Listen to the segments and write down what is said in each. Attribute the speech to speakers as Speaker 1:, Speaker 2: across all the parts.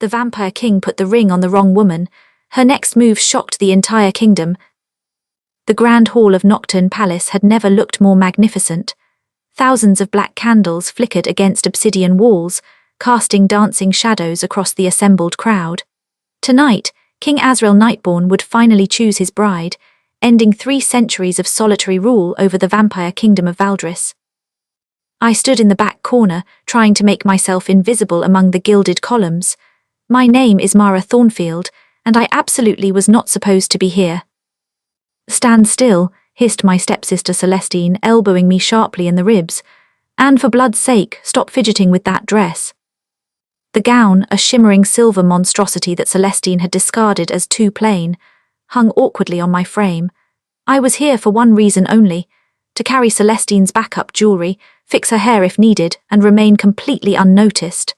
Speaker 1: The vampire king put the ring on the wrong woman. Her next move shocked the entire kingdom. The grand hall of Nocturne Palace had never looked more magnificent. Thousands of black candles flickered against obsidian walls, casting dancing shadows across the assembled crowd. Tonight, King Azrael Nightborn would finally choose his bride, ending 3 centuries of solitary rule over the vampire kingdom of Valdris. I stood in the back corner, trying to make myself invisible among the gilded columns. My name is Mara Thornfield, and I absolutely was not supposed to be here. "Stand still," hissed my stepsister Celestine, elbowing me sharply in the ribs. "And for blood's sake, stop fidgeting with that dress." The gown, a shimmering silver monstrosity that Celestine had discarded as too plain, hung awkwardly on my frame. I was here for one reason only: to carry Celestine's backup jewelry, fix her hair if needed, and remain completely unnoticed.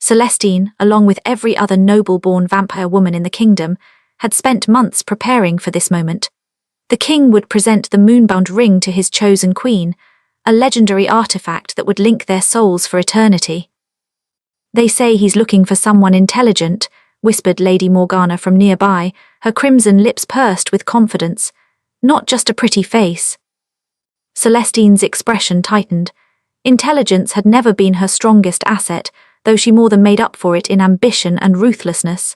Speaker 1: Celestine, along with every other noble-born vampire woman in the kingdom, had spent months preparing for this moment. The king would present the moonbound ring to his chosen queen, a legendary artifact that would link their souls for eternity. "They say he's looking for someone intelligent," whispered Lady Morgana from nearby, her crimson lips pursed with confidence. "Not just a pretty face." Celestine's expression tightened. Intelligence had never been her strongest asset, though she more than made up for it in ambition and ruthlessness.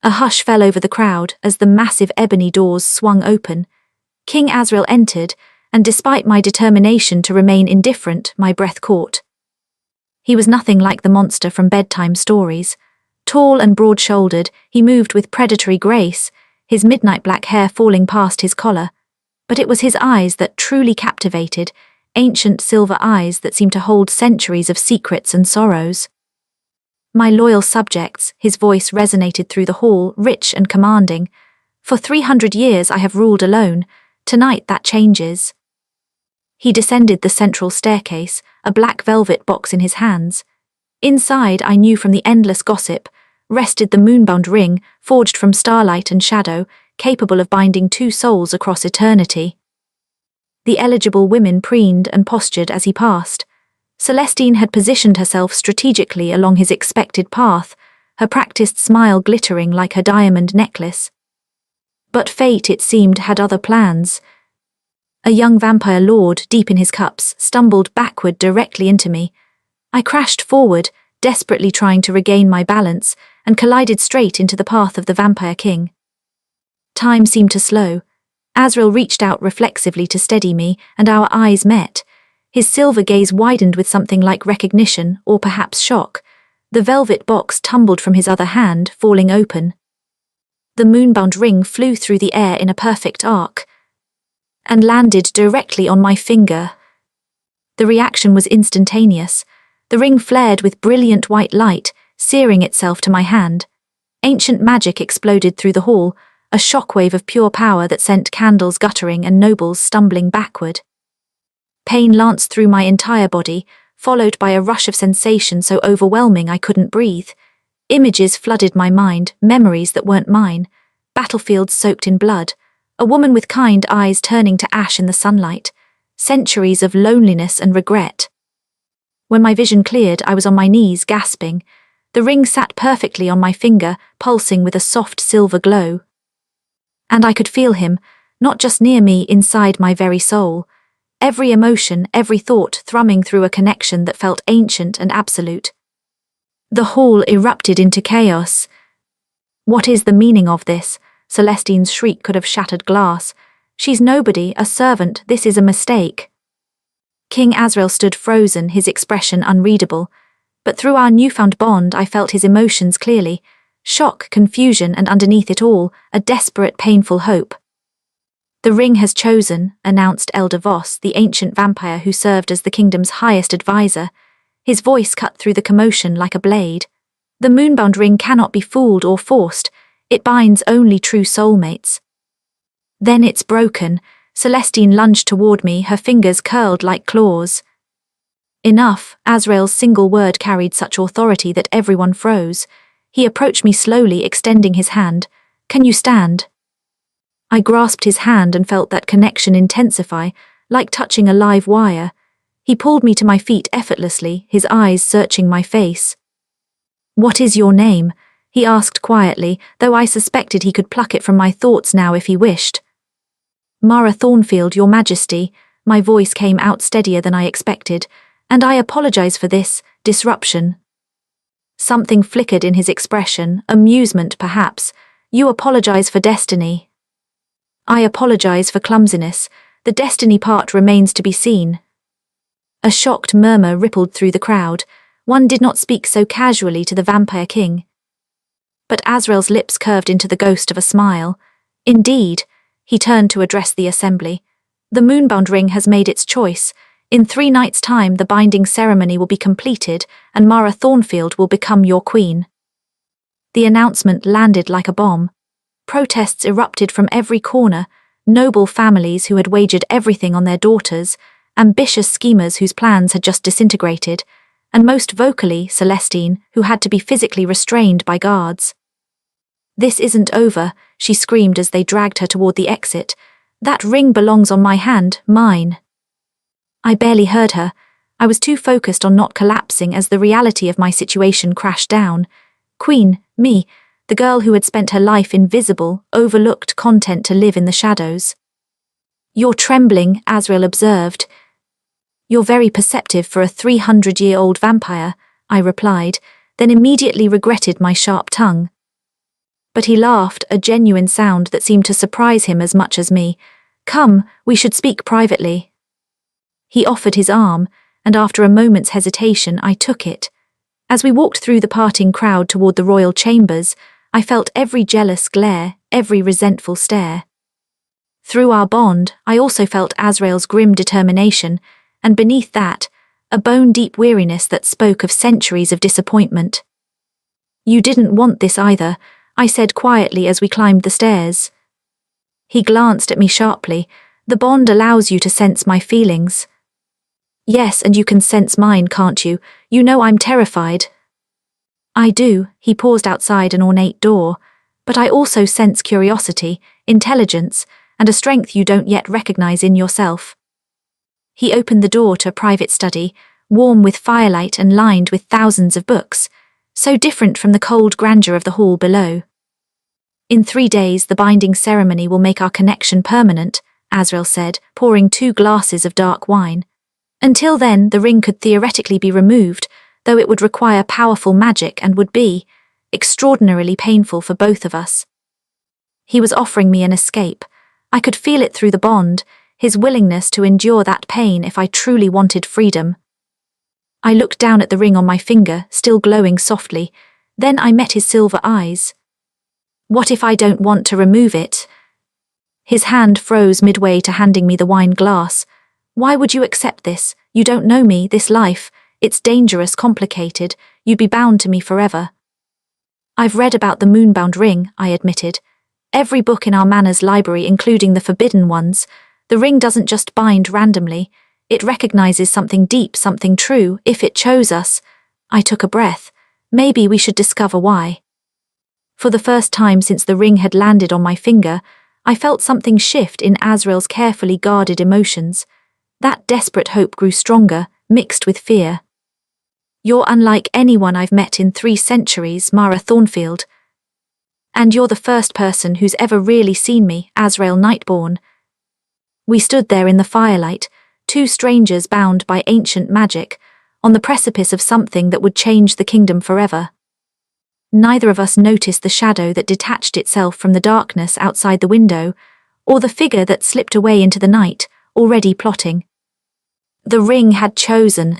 Speaker 1: A hush fell over the crowd as the massive ebony doors swung open. King Azrael entered, and despite my determination to remain indifferent, my breath caught. He was nothing like the monster from bedtime stories. Tall and broad-shouldered, he moved with predatory grace, his midnight black hair falling past his collar. But it was his eyes that truly captivated, ancient silver eyes that seemed to hold centuries of secrets and sorrows. "My loyal subjects," his voice resonated through the hall, rich and commanding. "For 300 years I have ruled alone. Tonight that changes." He descended the central staircase, a black velvet box in his hands. Inside, I knew from the endless gossip, rested the moonbound ring, forged from starlight and shadow, capable of binding 2 souls across eternity. The eligible women preened and postured as he passed. Celestine had positioned herself strategically along his expected path, her practiced smile glittering like her diamond necklace. But fate, it seemed, had other plans. A young vampire lord, deep in his cups, stumbled backward directly into me. I crashed forward, desperately trying to regain my balance, and collided straight into the path of the vampire king. Time seemed to slow. Azrael reached out reflexively to steady me, and our eyes met. His silver gaze widened with something like recognition, or perhaps shock. The velvet box tumbled from his other hand, falling open. The moonbound ring flew through the air in a perfect arc, and landed directly on my finger. The reaction was instantaneous. The ring flared with brilliant white light, searing itself to my hand. Ancient magic exploded through the hall, a shockwave of pure power that sent candles guttering and nobles stumbling backward. Pain lanced through my entire body, followed by a rush of sensation so overwhelming I couldn't breathe. Images flooded my mind, memories that weren't mine, battlefields soaked in blood, a woman with kind eyes turning to ash in the sunlight, centuries of loneliness and regret. When my vision cleared, I was on my knees, gasping. The ring sat perfectly on my finger, pulsing with a soft silver glow. And I could feel him, not just near me, inside my very soul. Every emotion, every thought thrumming through a connection that felt ancient and absolute. The hall erupted into chaos. "What is the meaning of this?" Celestine's shriek could have shattered glass. "She's nobody, a servant, this is a mistake." King Azrael stood frozen, his expression unreadable. But through our newfound bond, I felt his emotions clearly. Shock, confusion, and underneath it all, a desperate, painful hope. "The ring has chosen," announced Elder Voss, the ancient vampire who served as the kingdom's highest advisor. His voice cut through the commotion like a blade. "The moonbound ring cannot be fooled or forced. It binds only true soulmates." "Then it's broken." Celestine lunged toward me, her fingers curled like claws. "Enough." Azrael's single word carried such authority that everyone froze. He approached me slowly, extending his hand. "Can you stand?" I grasped his hand and felt that connection intensify, like touching a live wire. He pulled me to my feet effortlessly, his eyes searching my face. "What is your name?" he asked quietly, though I suspected he could pluck it from my thoughts now if he wished. "Mara Thornfield, Your Majesty." My voice came out steadier than I expected, "and I apologize for this disruption." Something flickered in his expression, amusement perhaps. "You apologize for destiny." "I apologize for clumsiness. The destiny part remains to be seen." A shocked murmur rippled through the crowd. One did not speak so casually to the Vampire King. But Azrael's lips curved into the ghost of a smile. "Indeed," he turned to address the assembly. "The moonbound ring has made its choice. In 3 nights' time the binding ceremony will be completed, and Mara Thornfield will become your queen." The announcement landed like a bomb. Protests erupted from every corner, noble families who had wagered everything on their daughters, ambitious schemers whose plans had just disintegrated, and most vocally Celestine, who had to be physically restrained by guards. "This isn't over," she screamed as they dragged her toward the exit. "That ring belongs on my hand, mine." I barely heard her. I was too focused on not collapsing as the reality of my situation crashed down. Queen, me, the girl who had spent her life invisible, overlooked, content to live in the shadows. "You're trembling," Azrael observed. "You're very perceptive for a 300-year-old vampire," I replied, then immediately regretted my sharp tongue. But he laughed, a genuine sound that seemed to surprise him as much as me. "Come, we should speak privately." He offered his arm, and after a moment's hesitation I took it. As we walked through the parting crowd toward the royal chambers, I felt every jealous glare, every resentful stare. Through our bond, I also felt Azrael's grim determination, and beneath that, a bone-deep weariness that spoke of centuries of disappointment. "You didn't want this either," I said quietly as we climbed the stairs. He glanced at me sharply. "The bond allows you to sense my feelings." "Yes, and you can sense mine, can't you? You know I'm terrified." "I do." He paused outside an ornate door. "But I also sense curiosity, intelligence, and a strength you don't yet recognize in yourself." He opened the door to a private study, warm with firelight and lined with thousands of books, so different from the cold grandeur of the hall below. "In 3 days the binding ceremony will make our connection permanent," Azrael said, pouring 2 glasses of dark wine. "Until then, the ring could theoretically be removed, though it would require powerful magic and would be extraordinarily painful for both of us." He was offering me an escape. I could feel it through the bond, his willingness to endure that pain if I truly wanted freedom. I looked down at the ring on my finger, still glowing softly. Then I met his silver eyes. "What if I don't want to remove it?" His hand froze midway to handing me the wine glass. "Why would you accept this? You don't know me, this life. It's dangerous, complicated. You'd be bound to me forever." "I've read about the moonbound ring," I admitted. "Every book in our Manor's library, including the forbidden ones. The ring doesn't just bind randomly. It recognizes something deep, something true, if it chose us." I took a breath. Maybe we should discover why. For the first time since the ring had landed on my finger, I felt something shift in Azrael's carefully guarded emotions. That desperate hope grew stronger, mixed with fear. "You're unlike anyone I've met in 3 centuries, Mara Thornfield. And you're the first person who's ever really seen me, Azrael Nightborn." We stood there in the firelight, 2 strangers bound by ancient magic, on the precipice of something that would change the kingdom forever. Neither of us noticed the shadow that detached itself from the darkness outside the window, or the figure that slipped away into the night, already plotting. The ring had chosen.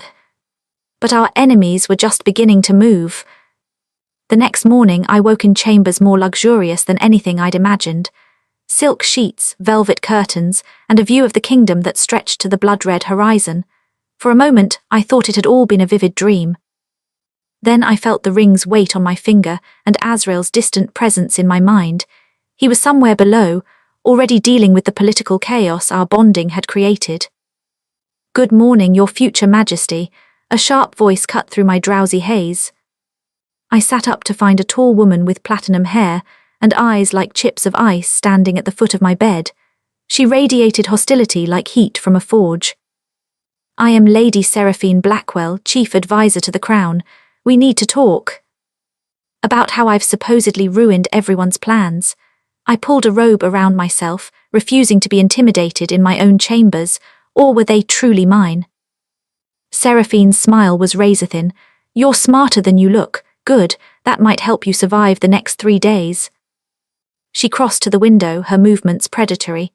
Speaker 1: But our enemies were just beginning to move. The next morning I woke in chambers more luxurious than anything I'd imagined. Silk sheets, velvet curtains, and a view of the kingdom that stretched to the blood-red horizon. For a moment, I thought it had all been a vivid dream. Then I felt the ring's weight on my finger and Azrael's distant presence in my mind. He was somewhere below, already dealing with the political chaos our bonding had created. "Good morning, Your Future Majesty," a sharp voice cut through my drowsy haze. I sat up to find a tall woman with platinum hair and eyes like chips of ice standing at the foot of my bed. She radiated hostility like heat from a forge. "I am Lady Seraphine Blackwell, Chief Advisor to the Crown. We need to talk." about how I've supposedly ruined everyone's plans. I pulled a robe around myself, refusing to be intimidated in my own chambers, or were they truly mine? Seraphine's smile was razor-thin. You're smarter than you look. Good, that might help you survive the next 3 days. She crossed to the window, her movements predatory.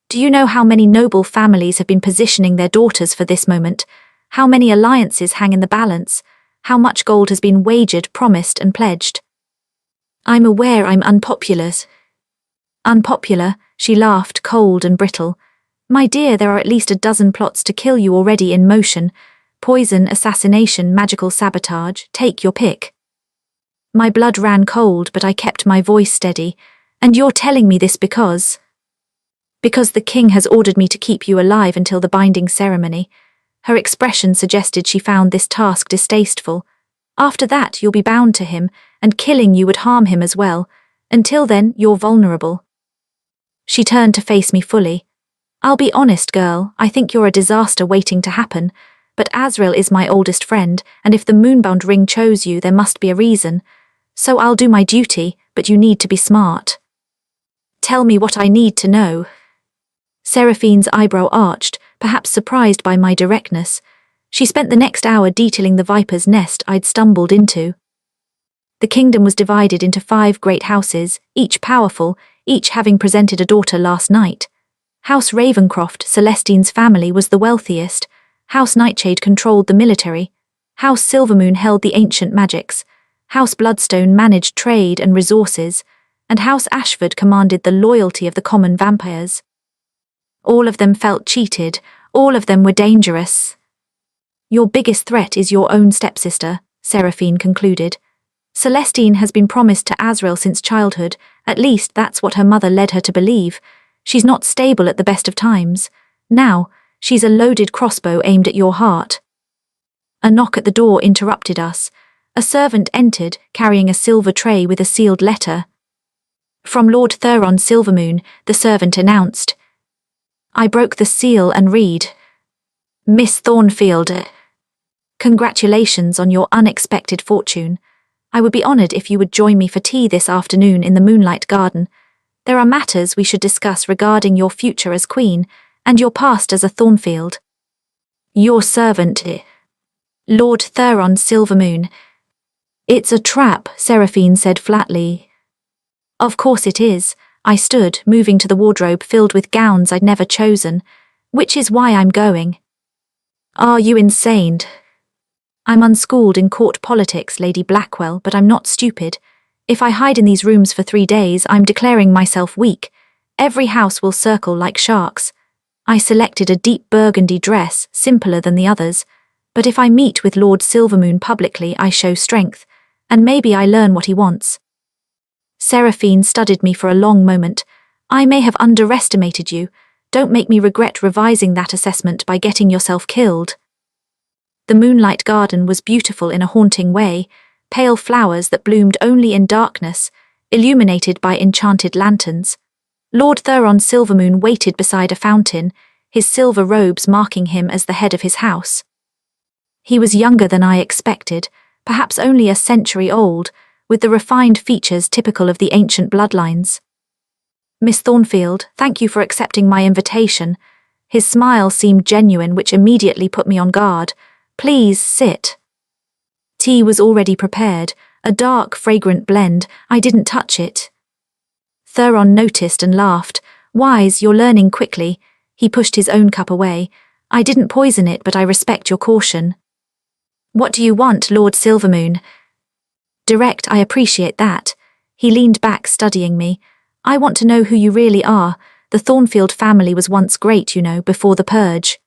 Speaker 1: Do you know how many noble families have been positioning their daughters for this moment? How many alliances hang in the balance? How much gold has been wagered, promised, and pledged? I'm aware I'm unpopular. Unpopular, she laughed, cold and brittle. My dear, there are at least a dozen plots to kill you already in motion. Poison, assassination, magical sabotage, take your pick. My blood ran cold, but I kept my voice steady. And you're telling me this because the king has ordered me to keep you alive until the binding ceremony. Her expression suggested she found this task distasteful. After that, you'll be bound to him, and killing you would harm him as well. Until then, you're vulnerable. She turned to face me fully. I'll be honest, girl, I think you're a disaster waiting to happen, but Azrael is my oldest friend, and if the moonbound ring chose you, there must be a reason. So I'll do my duty, but you need to be smart. Tell me what I need to know. Seraphine's eyebrow arched, perhaps surprised by my directness. She spent the next hour detailing the viper's nest I'd stumbled into. The kingdom was divided into 5 great houses, each powerful, each having presented a daughter last night. House Ravencroft, Celestine's family, was the wealthiest. House Nightshade controlled the military. House Silvermoon held the ancient magics. House Bloodstone managed trade and resources. And House Ashford commanded the loyalty of the common vampires. All of them felt cheated. All of them were dangerous. Your biggest threat is your own stepsister, Seraphine concluded. Celestine has been promised to Azrael since childhood, at least that's what her mother led her to believe. She's not stable at the best of times. Now, she's a loaded crossbow aimed at your heart. A knock at the door interrupted us. A servant entered, carrying a silver tray with a sealed letter. From Lord Theron Silvermoon, the servant announced. I broke the seal and read. Miss Thornfield, congratulations on your unexpected fortune. I would be honoured if you would join me for tea this afternoon in the Moonlight Garden. There are matters we should discuss regarding your future as queen and your past as a Thornfield. Your servant, Lord Theron Silvermoon. It's a trap, Seraphine said flatly. Of course it is. I stood, moving to the wardrobe filled with gowns I'd never chosen, which is why I'm going. Are you insane? I'm unschooled in court politics, Lady Blackwell, but I'm not stupid. If I hide in these rooms for 3 days, I'm declaring myself weak. Every house will circle like sharks. I selected a deep burgundy dress, simpler than the others, but if I meet with Lord Silvermoon publicly, I show strength, and maybe I learn what he wants. Seraphine studied me for a long moment. I may have underestimated you. Don't make me regret revising that assessment by getting yourself killed. The Moonlight Garden was beautiful in a haunting way, pale flowers that bloomed only in darkness, illuminated by enchanted lanterns. Lord Theron Silvermoon waited beside a fountain, his silver robes marking him as the head of his house. He was younger than I expected, perhaps only a century old, with the refined features typical of the ancient bloodlines. Miss Thornfield, thank you for accepting my invitation. His smile seemed genuine, which immediately put me on guard. Please sit. Tea was already prepared, a dark, fragrant blend. I didn't touch it. Theron noticed and laughed. Wise, you're learning quickly. He pushed his own cup away. I didn't poison it, but I respect your caution. What do you want, Lord Silvermoon? Direct, I appreciate that. He leaned back, studying me. I want to know who you really are. The Thornfield family was once great, you know, before the purge.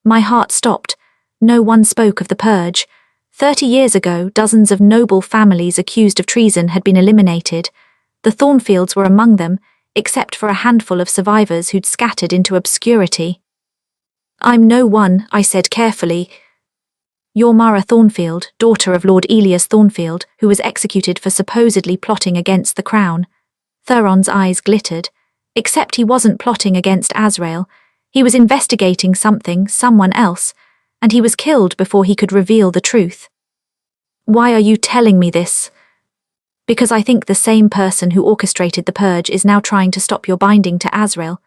Speaker 1: My heart stopped. No one spoke of the purge. 30 years ago, dozens of noble families accused of treason had been eliminated. The Thornfields were among them, except for a handful of survivors who'd scattered into obscurity. I'm no one, I said carefully. You're Mara Thornfield, daughter of Lord Elias Thornfield, who was executed for supposedly plotting against the crown. Theron's eyes glittered. Except he wasn't plotting against Azrael. He was investigating something, someone else, and he was killed before he could reveal the truth. Why are you telling me this? Because I think the same person who orchestrated the purge is now trying to stop your binding to Azrael.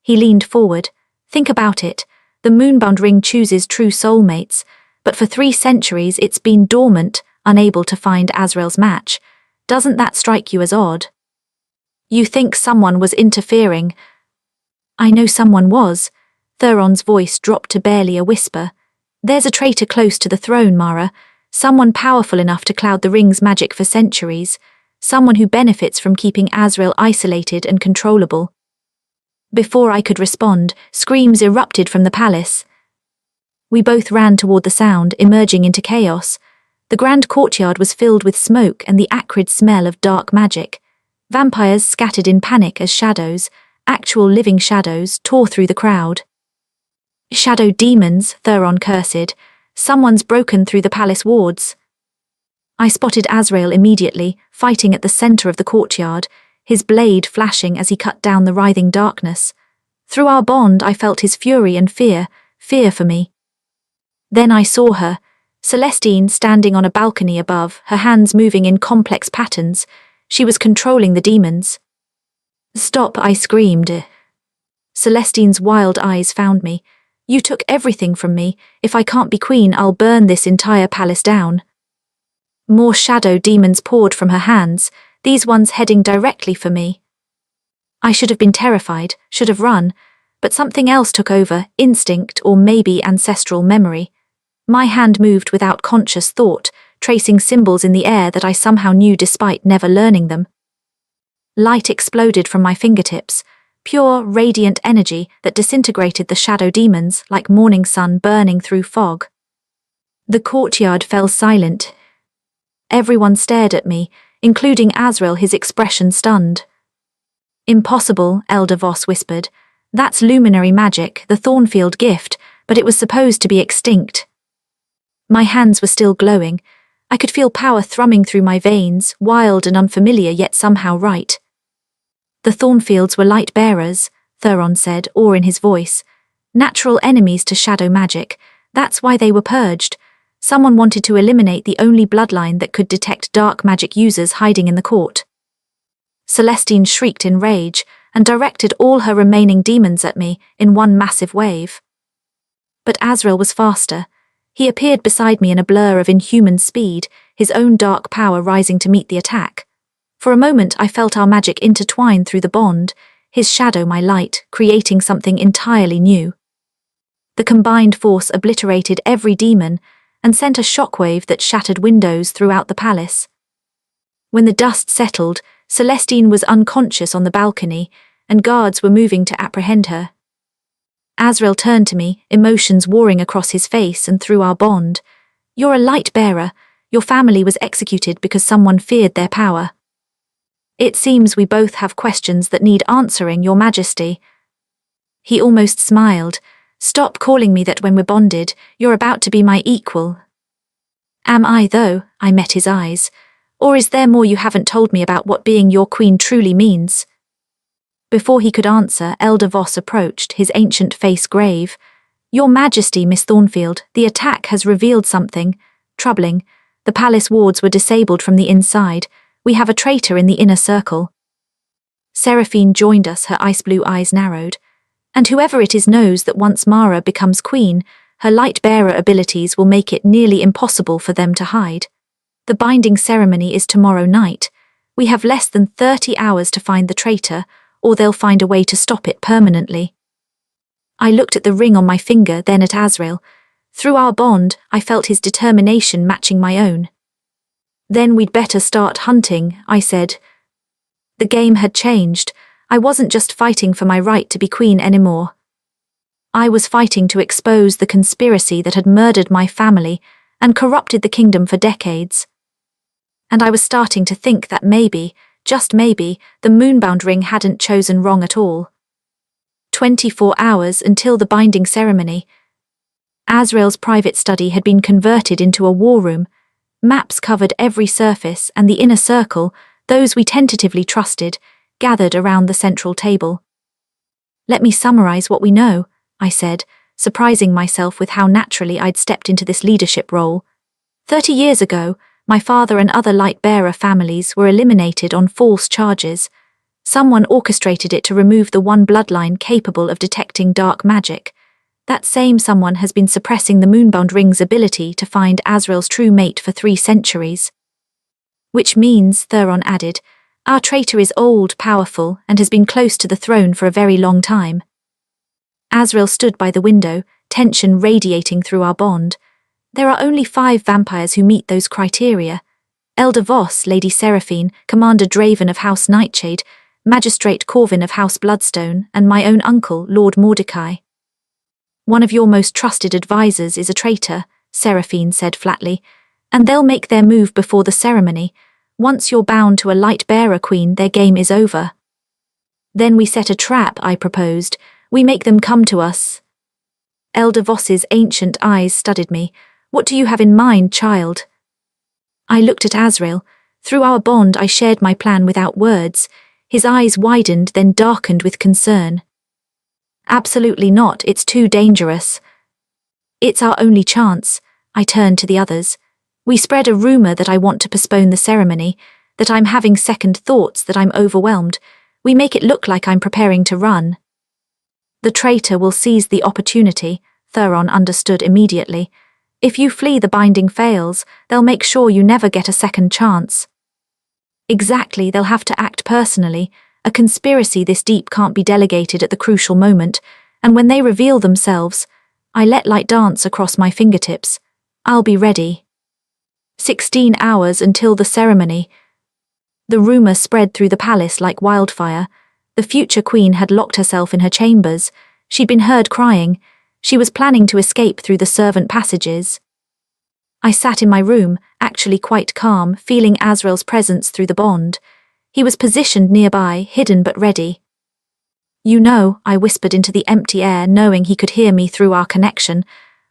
Speaker 1: He leaned forward. Think about it. The moonbound ring chooses true soulmates, but for 3 centuries it's been dormant, unable to find Azrael's match. Doesn't that strike you as odd? You think someone was interfering? I know someone was. Theron's voice dropped to barely a whisper. There's a traitor close to the throne, Mara. Someone powerful enough to cloud the ring's magic for centuries. Someone who benefits from keeping Azrael isolated and controllable. Before I could respond, screams erupted from the palace. We both ran toward the sound, emerging into chaos. The grand courtyard was filled with smoke and the acrid smell of dark magic. Vampires scattered in panic as shadows, actual living shadows, tore through the crowd. Shadow demons, Theron cursed. Someone's broken through the palace wards. I spotted Azrael immediately, fighting at the center of the courtyard, his blade flashing as he cut down the writhing darkness. Through our bond I felt his fury and fear for me. Then I saw her, Celestine standing on a balcony above, her hands moving in complex patterns. She was controlling the demons. Stop, I screamed. Celestine's wild eyes found me. You took everything from me. If I can't be queen, I'll burn this entire palace down. More shadow demons poured from her hands, these ones heading directly for me. I should have been terrified, should have run, but something else took over, instinct or maybe ancestral memory. My hand moved without conscious thought, tracing symbols in the air that I somehow knew despite never learning them. Light exploded from my fingertips, pure, radiant energy that disintegrated the shadow demons like morning sun burning through fog. The courtyard fell silent. Everyone stared at me, including Azrael, his expression stunned. Impossible, Elder Voss whispered. That's luminary magic, the Thornfield gift, but it was supposed to be extinct. My hands were still glowing. I could feel power thrumming through my veins, wild and unfamiliar yet somehow right. The Thornfields were light bearers, Theron said, awe in his voice. Natural enemies to shadow magic. That's why they were purged. Someone wanted to eliminate the only bloodline that could detect dark magic users hiding in the court. Celestine shrieked in rage and directed all her remaining demons at me in one massive wave. But Azrael was faster. He appeared beside me in a blur of inhuman speed, his own dark power rising to meet the attack. For a moment I felt our magic intertwine through the bond, his shadow my light, creating something entirely new. The combined force obliterated every demon and sent a shockwave that shattered windows throughout the palace. When the dust settled, Celestine was unconscious on the balcony, and guards were moving to apprehend her. Azrael turned to me, emotions warring across his face and through our bond. You're a light bearer. Your family was executed because someone feared their power. It seems we both have questions that need answering, Your Majesty. He almost smiled. Stop calling me that when we're bonded. You're about to be my equal. Am I, though? I met his eyes. Or is there more you haven't told me about what being your queen truly means? Before he could answer, Elder Voss approached, his ancient face grave. Your Majesty, Miss Thornfield, the attack has revealed something troubling. The palace wards were disabled from the inside. We have a traitor in the inner circle. Seraphine joined us, her ice-blue eyes narrowed. And whoever it is knows that once Mara becomes queen, her light-bearer abilities will make it nearly impossible for them to hide. The binding ceremony is tomorrow night. We have less than 30 hours to find the traitor, or they'll find a way to stop it permanently. I looked at the ring on my finger, then at Azrael. Through our bond, I felt his determination matching my own. Then we'd better start hunting, I said. The game had changed. I wasn't just fighting for my right to be queen anymore. I was fighting to expose the conspiracy that had murdered my family and corrupted the kingdom for decades. And I was starting to think that maybe, just maybe, the moonbound ring hadn't chosen wrong at all. 24 hours until the binding ceremony. Azrael's private study had been converted into a war room. Maps covered every surface, and the inner circle, those we tentatively trusted, gathered around the central table. Let me summarize what we know, I said, surprising myself with how naturally I'd stepped into this leadership role. 30 years ago, My father and other light-bearer families were eliminated on false charges. Someone orchestrated it to remove the one bloodline capable of detecting dark magic. That same someone has been suppressing the Moonbound Ring's ability to find Azrael's true mate for 3 centuries. Which means, Theron added, our traitor is old, powerful, and has been close to the throne for a very long time. Azrael stood by the window, tension radiating through our bond. There are only 5 vampires who meet those criteria. Elder Voss, Lady Seraphine, Commander Draven of House Nightshade, Magistrate Corvin of House Bloodstone, and my own uncle, Lord Mordecai. One of your most trusted advisors is a traitor, Seraphine said flatly, and they'll make their move before the ceremony. Once you're bound to a light-bearer queen, their game is over. Then we set a trap, I proposed. We make them come to us. Elder Voss's ancient eyes studied me. What do you have in mind, child? I looked at Azrael. Through our bond, I shared my plan without words. His eyes widened, then darkened with concern. Absolutely not, it's too dangerous. It's our only chance. I turned to the others. We spread a rumor that I want to postpone the ceremony, that I'm having second thoughts, that I'm overwhelmed. We make it look like I'm preparing to run. The traitor will seize the opportunity, Theron understood immediately. If you flee, the binding fails. They'll make sure you never get a second chance. Exactly, they'll have to act personally. A conspiracy this deep can't be delegated at the crucial moment, and when they reveal themselves, I let light dance across my fingertips. I'll be ready. 16 hours until the ceremony. The rumor spread through the palace like wildfire. The future queen had locked herself in her chambers. She'd been heard crying. She was planning to escape through the servant passages. I sat in my room, actually quite calm, feeling Azrael's presence through the bond. He was positioned nearby, hidden but ready. You know, I whispered into the empty air, knowing he could hear me through our connection.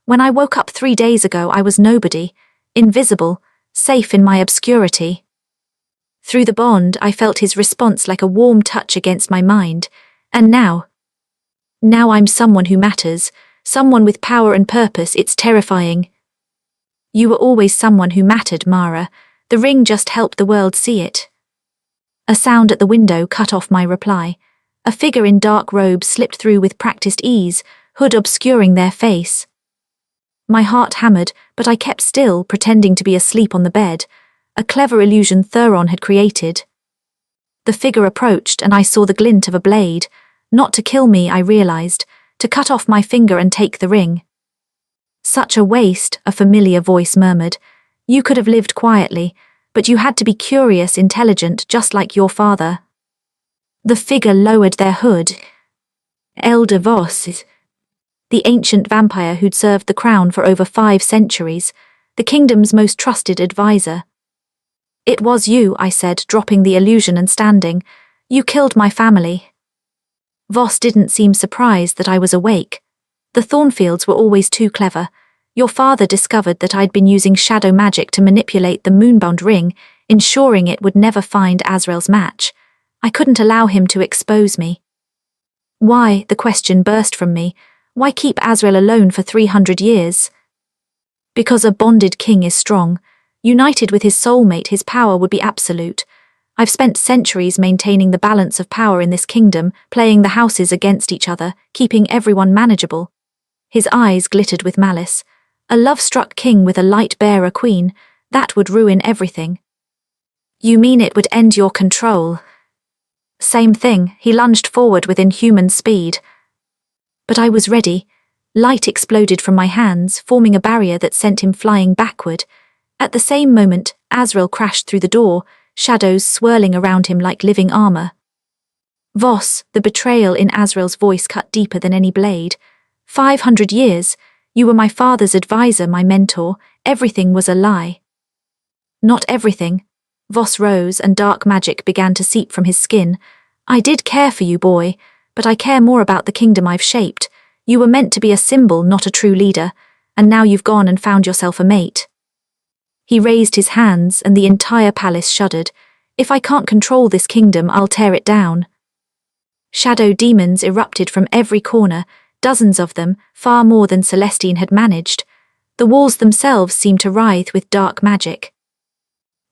Speaker 1: When I woke up 3 days ago, I was nobody, invisible, safe in my obscurity. Through the bond, I felt his response like a warm touch against my mind. And now I'm someone who matters, someone with power and purpose. It's terrifying. You were always someone who mattered, Mara. The ring just helped the world see it. A sound at the window cut off my reply. A figure in dark robes slipped through with practiced ease, hood obscuring their face. My heart hammered, but I kept still, pretending to be asleep on the bed, a clever illusion Theron had created. The figure approached, and I saw the glint of a blade. Not to kill me, I realized, to cut off my finger and take the ring. Such a waste, a familiar voice murmured. You could have lived quietly, but you had to be curious, intelligent, just like your father. The figure lowered their hood. Elder Voss, the ancient vampire who'd served the crown for over 5 centuries, the kingdom's most trusted advisor. It was you, I said, dropping the illusion and standing. You killed my family. Voss didn't seem surprised that I was awake. The Thornfields were always too clever. Your father discovered that I'd been using shadow magic to manipulate the Moonbound Ring, ensuring it would never find Azrael's match. I couldn't allow him to expose me. Why, the question burst from me, why keep Azrael alone for 300 years? Because a bonded king is strong. United with his soulmate, his power would be absolute. I've spent centuries maintaining the balance of power in this kingdom, playing the houses against each other, keeping everyone manageable. His eyes glittered with malice. A love-struck king with a light-bearer queen, that would ruin everything. You mean it would end your control? Same thing, he lunged forward with inhuman speed. But I was ready. Light exploded from my hands, forming a barrier that sent him flying backward. At the same moment, Azrael crashed through the door, shadows swirling around him like living armor. Voss, the betrayal in Azrael's voice cut deeper than any blade. 500 years. You were my father's advisor, my mentor. Everything was a lie. Not everything. Voss rose and dark magic began to seep from his skin. I did care for you, boy, but I care more about the kingdom I've shaped. You were meant to be a symbol, not a true leader, and now you've gone and found yourself a mate. He raised his hands and the entire palace shuddered. If I can't control this kingdom, I'll tear it down. Shadow demons erupted from every corner, dozens of them, far more than Celestine had managed. The walls themselves seemed to writhe with dark magic.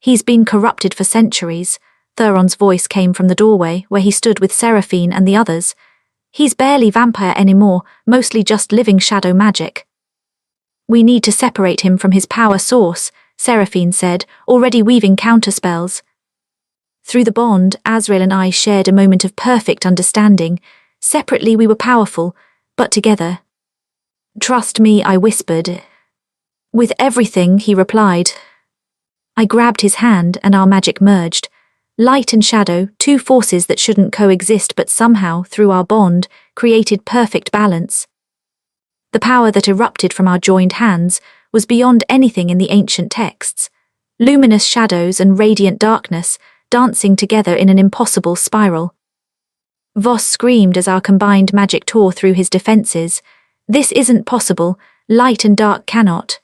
Speaker 1: He's been corrupted for centuries. Theron's voice came from the doorway, where he stood with Seraphine and the others. He's barely vampire anymore, mostly just living shadow magic. We need to separate him from his power source, Seraphine said, already weaving counterspells. Through the bond, Azrael and I shared a moment of perfect understanding. Separately we were powerful, but together. Trust me, I whispered. With everything, he replied. I grabbed his hand and our magic merged. Light and shadow, two forces that shouldn't coexist but somehow, through our bond, created perfect balance. The power that erupted from our joined hands was beyond anything in the ancient texts. Luminous shadows and radiant darkness, dancing together in an impossible spiral. Voss screamed as our combined magic tore through his defenses. This isn't possible, light and dark cannot.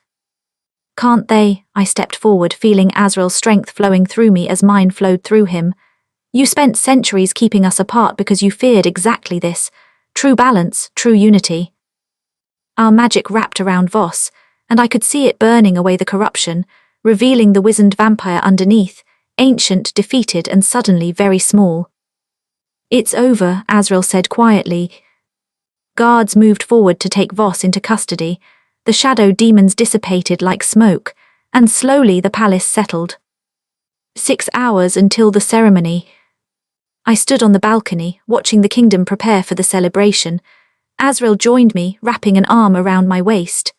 Speaker 1: Can't they? I stepped forward, feeling Azrael's strength flowing through me as mine flowed through him. You spent centuries keeping us apart because you feared exactly this. True balance, true unity. Our magic wrapped around Voss, and I could see it burning away the corruption, revealing the wizened vampire underneath, ancient, defeated, and suddenly very small. It's over, Azrael said quietly. Guards moved forward to take Voss into custody. The shadow demons dissipated like smoke, and slowly the palace settled. 6 hours until the ceremony. I stood on the balcony, watching the kingdom prepare for the celebration. Azrael joined me, wrapping an arm around my waist.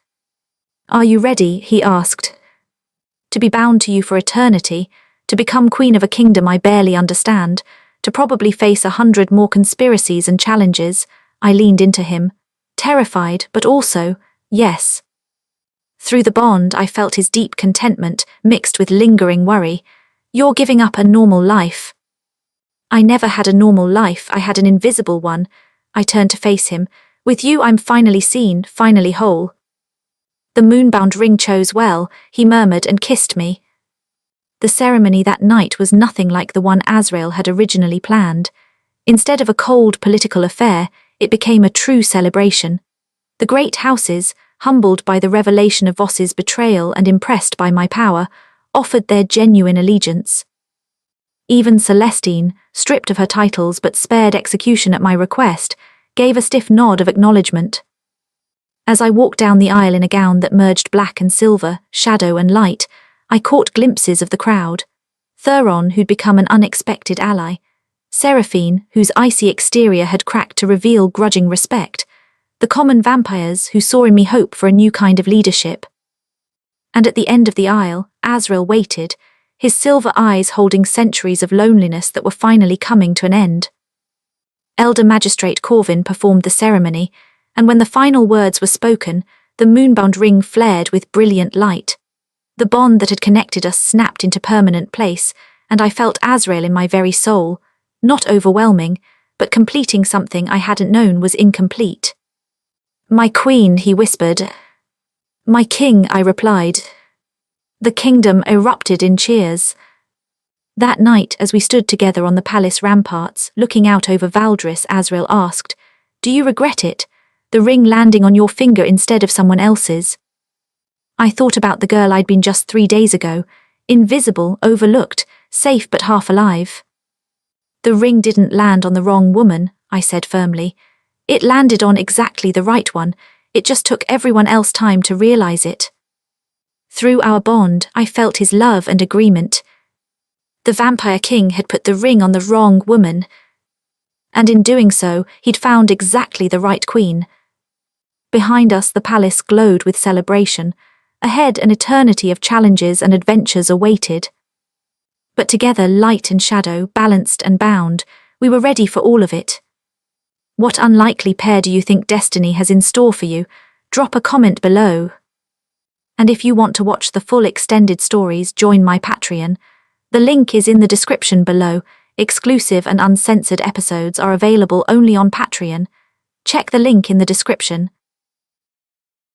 Speaker 1: Are you ready? He asked. To be bound to you for eternity, to become queen of a kingdom I barely understand, to probably face 100 more conspiracies and challenges. I leaned into him, terrified, but also, yes. Through the bond, I felt his deep contentment, mixed with lingering worry. You're giving up a normal life. I never had a normal life, I had an invisible one. I turned to face him. With you I'm finally seen, finally whole. The moonbound ring chose well, he murmured and kissed me. The ceremony that night was nothing like the one Azrael had originally planned. Instead of a cold political affair, it became a true celebration. The great houses, humbled by the revelation of Voss's betrayal and impressed by my power, offered their genuine allegiance. Even Celestine, stripped of her titles but spared execution at my request, gave a stiff nod of acknowledgement. As I walked down the aisle in a gown that merged black and silver, shadow and light, I caught glimpses of the crowd. Theron, who'd become an unexpected ally. Seraphine, whose icy exterior had cracked to reveal grudging respect. The common vampires, who saw in me hope for a new kind of leadership. And at the end of the aisle, Azrael waited, his silver eyes holding centuries of loneliness that were finally coming to an end. Elder Magistrate Corvin performed the ceremony, and when the final words were spoken, the moonbound ring flared with brilliant light. The bond that had connected us snapped into permanent place, and I felt Azrael in my very soul, not overwhelming, but completing something I hadn't known was incomplete. My queen, he whispered. My king, I replied. The kingdom erupted in cheers. That night, as we stood together on the palace ramparts, looking out over Valdris, Azrael asked, Do you regret it? The ring landing on your finger instead of someone else's? I thought about the girl I'd been just 3 days ago, invisible, overlooked, safe but half alive. The ring didn't land on the wrong woman, I said firmly. It landed on exactly the right one. It just took everyone else time to realize it. Through our bond, I felt his love and agreement. The Vampire King had put the ring on the wrong woman, and in doing so, he'd found exactly the right queen. Behind us, the palace glowed with celebration. Ahead, an eternity of challenges and adventures awaited. But together, light and shadow, balanced and bound, we were ready for all of it. What unlikely pair do you think destiny has in store for you? Drop a comment below. And if you want to watch the full extended stories, join my Patreon. The link is in the description below. Exclusive and uncensored episodes are available only on Patreon. Check the link in the description.